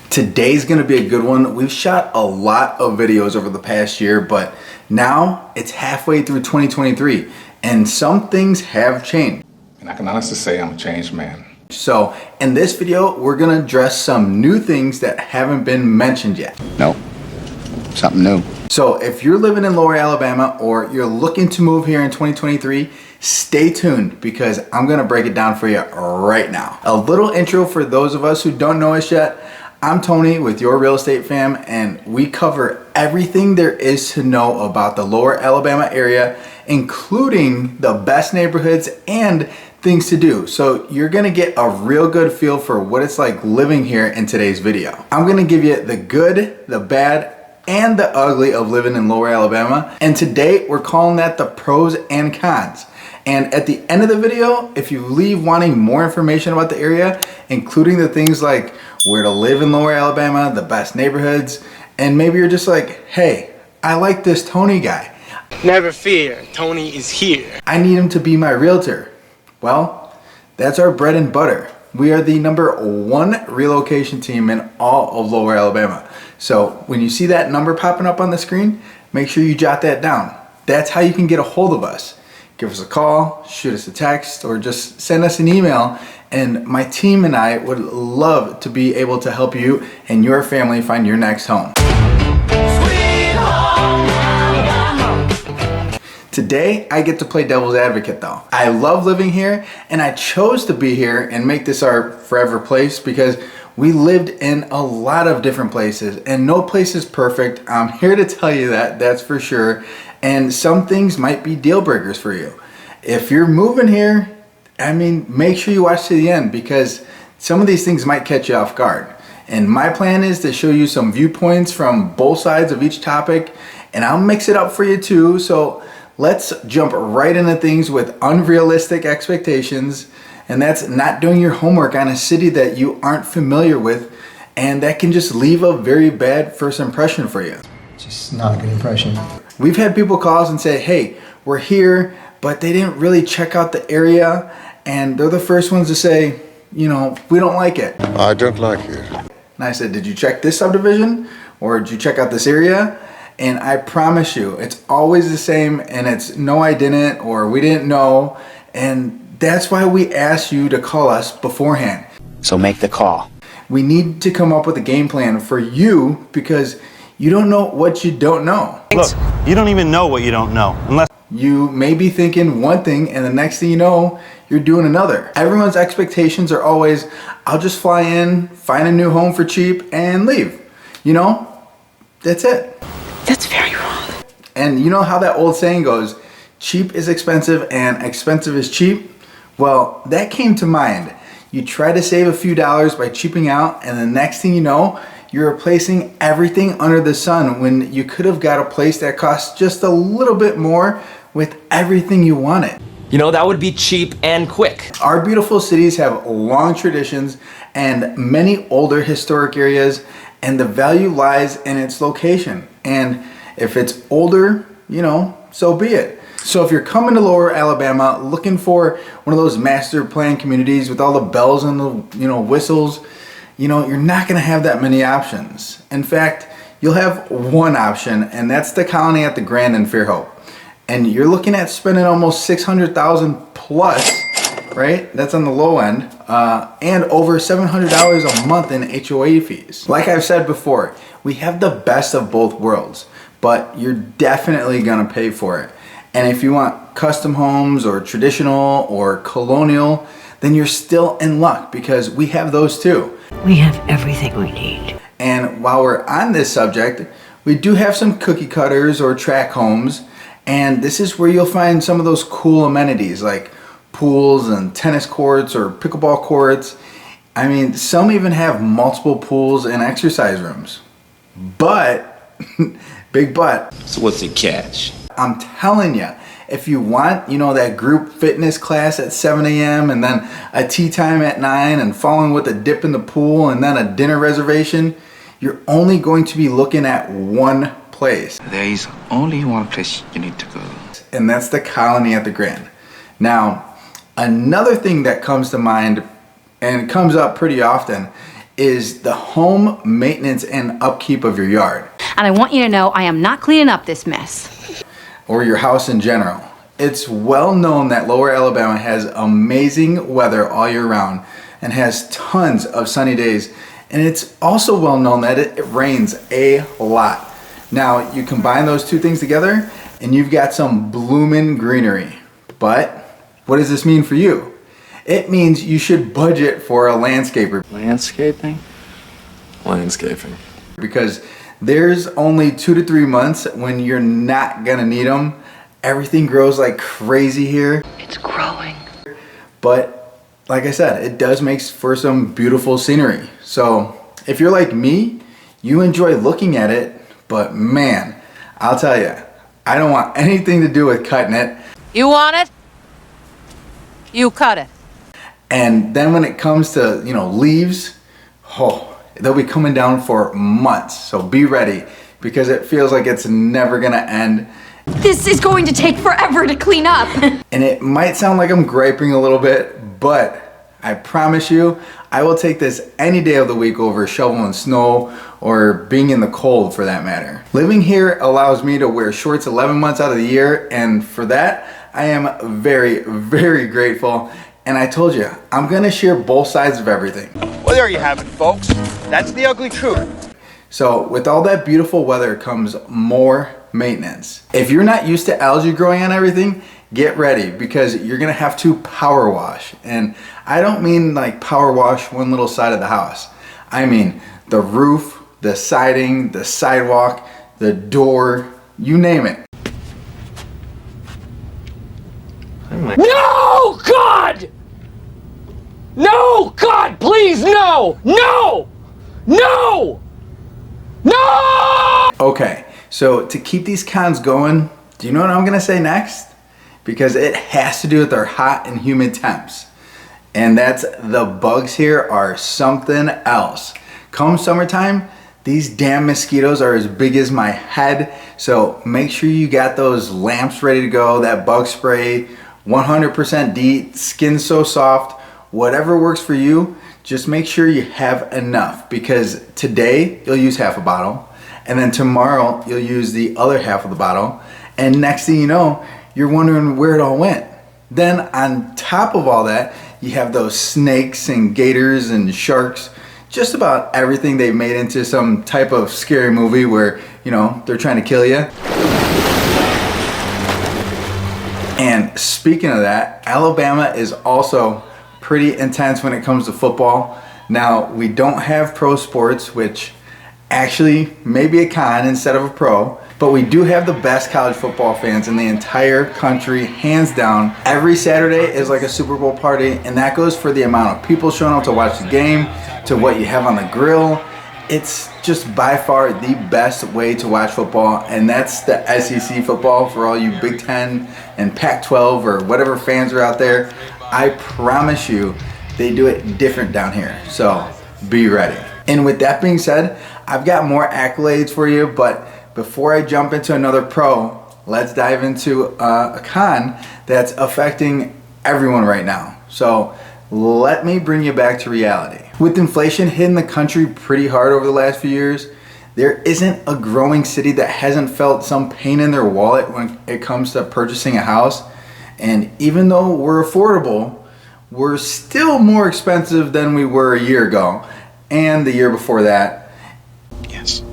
Today's gonna be a good one. We've shot a lot of videos over the past year, but now it's halfway through 2023 and some things have changed. And I can honestly say I'm a changed man. So in this video, we're gonna address some new things that haven't been mentioned yet. No, something new. So if you're living in Lower Alabama or you're looking to move here in 2023, stay tuned because I'm gonna break it down for you right now. A little intro for those of us who don't know us yet. I'm Tony with Your Real Estate Fam, and we cover everything there is to know about the Lower Alabama area, including the best neighborhoods and things to do. So you're gonna get a real good feel for what it's like living here in today's video. I'm gonna give you the good, the bad, and the ugly of living in Lower Alabama. And today we're calling that the pros and cons. And at the end of the video, if you leave wanting more information about the area, including the things like where to live in Lower Alabama, the best neighborhoods, and maybe you're just like, hey, I like this Tony guy. Never fear, Tony is here. I need him to be my realtor. Well, that's our bread and butter. We are the #1 relocation team in all of Lower Alabama. So when you see that number popping up on the screen, make sure you jot that down. That's how you can get a hold of us. Give us a call, shoot us a text, or just send us an email, and my team and I would love to be able to help you and your family find your next home. Sweet home Alabama. Today, I get to play devil's advocate though. I love living here, and I chose to be here and make this our forever place because we lived in a lot of different places, and no place is perfect. I'm here to tell you that, that's for sure. And some things might be deal breakers for you. If you're moving here, I mean, make sure you watch to the end because some of these things might catch you off guard. And my plan is to show you some viewpoints from both sides of each topic, and I'll mix it up for you too. So let's jump right into things with unrealistic expectations. And that's not doing your homework on a city that you aren't familiar with, and that can just leave a very bad first impression for you. Just not a good impression. We've had people call us and say, hey, we're here, but they didn't really check out the area, and they're the first ones to say, you know, we don't like it. I don't like it. And I said, did you check this subdivision? Or did you check out this area? And I promise you, it's always the same, and it's no, I didn't, or we didn't know. And that's why we asked you to call us beforehand. So make the call. We need to come up with a game plan for you because you don't know what you don't know. Look, you don't even know what you don't know unless you may be thinking one thing and the next thing you know, you're doing another. Everyone's expectations are always, I'll just fly in, find a new home for cheap and leave. You know, that's it. That's very wrong. And you know how that old saying goes, cheap is expensive and expensive is cheap? Well, that came to mind. You try to save a few dollars by cheaping out, and the next thing you know, you're replacing everything under the sun when you could have got a place that costs just a little bit more with everything you wanted. You know, that would be cheap and quick. Our beautiful cities have long traditions and many older historic areas, and the value lies in its location. And if it's older, you know, so be it. So if you're coming to Lower Alabama looking for one of those master plan communities with all the bells and the, you know, whistles, you know, you're not gonna have that many options. In fact, you'll have one option, and that's the Colony at the Grand in FAIRHOPE. And you're looking at spending almost $600,000 plus, right? That's on the low end, and over $700 a month in HOA fees. Like I've said before, we have the best of both worlds, but you're definitely gonna pay for it. And if you want custom homes or traditional or colonial, then you're still in luck because we have those too. We have everything we need. And while we're on this subject, we do have some cookie cutters or tract homes, and this is where you'll find some of those cool amenities like pools and tennis courts or pickleball courts. I mean, some even have multiple pools and exercise rooms. But, big but. So what's the catch? I'm telling you, if you want, you know, that group fitness class at 7 a.m. and then a tea time at 9 and following with a dip in the pool and then a dinner reservation, you're only going to be looking at one place. There is only one place you need to go. And that's the Colony at the Grand. Now, another thing that comes to mind and comes up pretty often is the home maintenance and upkeep of your yard. And I want you to know I am not cleaning up this mess. Or your house in general. It's well known that Lower Alabama has amazing weather all year round and has tons of sunny days. And it's also well known that it rains a lot. Now you combine those two things together and you've got some blooming greenery. But what does this mean for you? It means you should budget for a landscaper. Landscaping? Landscaping. Because there's only 2 to 3 months when you're not gonna need them. Everything grows like crazy here. It's growing. But like I said, it does make for some beautiful scenery. So if you're like me, you enjoy looking at it, but man, I'll tell you, I don't want anything to do with cutting it. You want it? You cut it. And then when it comes to, leaves, they'll be coming down for months. So be ready because it feels like it's never gonna end. This is going to take forever to clean up. And it might sound like I'm griping a little bit, but I promise you, I will take this any day of the week over shoveling snow or being in the cold for that matter. Living here allows me to wear shorts 11 months out of the year, and for that, I am very, very grateful. And I told you, I'm gonna share both sides of everything. Well, there you have it, folks. That's the ugly truth. So with all that beautiful weather comes more maintenance. If you're not used to algae growing on everything, get ready because you're gonna have to power wash. And I don't mean like power wash one little side of the house. I mean the roof, the siding, the sidewalk, the door, you name it. No, God! No, God, please, no! No! No! No! Okay, so to keep these cons going, do you know what I'm gonna say next? Because it has to do with our hot and humid temps. And that's the bugs here are something else. Come summertime, these damn mosquitoes are as big as my head. So make sure you got those lamps ready to go, that bug spray, 100% DEET, skin so soft, whatever works for you, just make sure you have enough because today you'll use half a bottle and then tomorrow you'll use the other half of the bottle and next thing you know, you're wondering where it all went. Then on top of all that, you have those snakes and gators and sharks, just about everything they've made into some type of scary movie where, they're trying to kill you. And speaking of that, Alabama is also pretty intense when it comes to football. Now, we don't have pro sports, which actually may be a con instead of a pro, but we do have the best college football fans in the entire country, hands down. Every Saturday is like a Super Bowl party, and that goes for the amount of people showing up to watch the game, to what you have on the grill. It's just by far the best way to watch football, and that's the SEC football for all you Big Ten and Pac-12 or whatever fans are out there. I promise you, they do it different down here, so be ready. And with that being said, I've got more accolades for you, but before I jump into another pro, let's dive into a con that's affecting everyone right now. So let me bring you back to reality. With inflation hitting the country pretty hard over the last few years, there isn't a growing city that hasn't felt some pain in their wallet when it comes to purchasing a house. And even though we're affordable, we're still more expensive than we were a year ago and the year before that. Yes.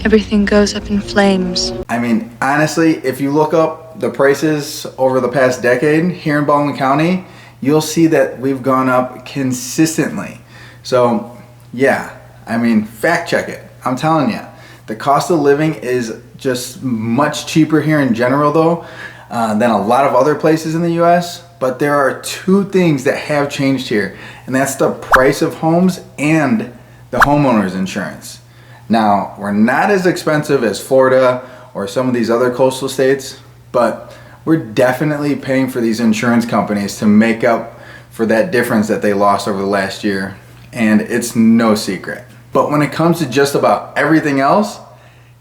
Everything goes up in flames. I mean, honestly, if you look up the prices over the past decade here in Baldwin County, you'll see that we've gone up consistently. So yeah, I mean, fact check it. I'm telling you, the cost of living is just much cheaper here in general though than a lot of other places in the US. But there are two things that have changed here, and that's the price of homes and the homeowner's insurance. Now, we're not as expensive as Florida or some of these other coastal states, but we're definitely paying for these insurance companies to make up for that difference that they lost over the last year, and it's no secret. But when it comes to just about everything else,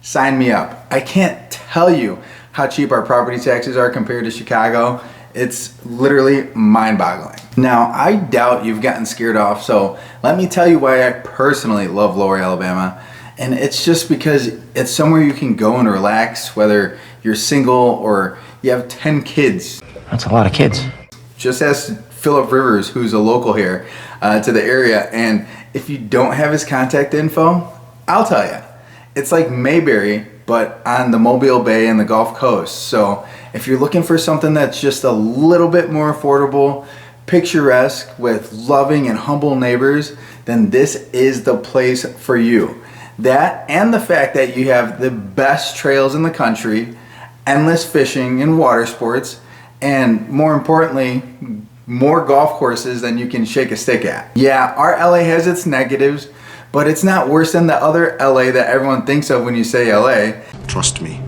sign me up. I can't tell you how cheap our property taxes are compared to Chicago. It's literally mind-boggling. Now, I doubt you've gotten scared off, so let me tell you why I personally love Lower Alabama. And it's just because it's somewhere you can go and relax, whether you're single or you have 10 kids. That's a lot of kids. Just ask Philip Rivers, who's a local here to the area, and if you don't have his contact info, I'll tell you. It's like Mayberry, but on the Mobile Bay and the Gulf Coast. So if you're looking for something that's just a little bit more affordable, picturesque, with loving and humble neighbors, then this is the place for you. That and the fact that you have the best trails in the country, endless fishing and water sports, and more importantly, more golf courses than you can shake a stick at. Yeah, our LA has its negatives, but it's not worse than the other LA that everyone thinks of when you say LA. Trust me,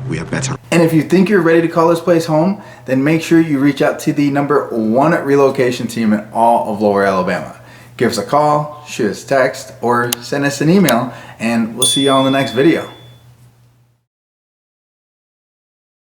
we are better. And if you think you're ready to call this place home, then make sure you reach out to the #1 relocation team in all of Lower Alabama. Give us a call, shoot us a text, or send us an email, and we'll see you all in the next video.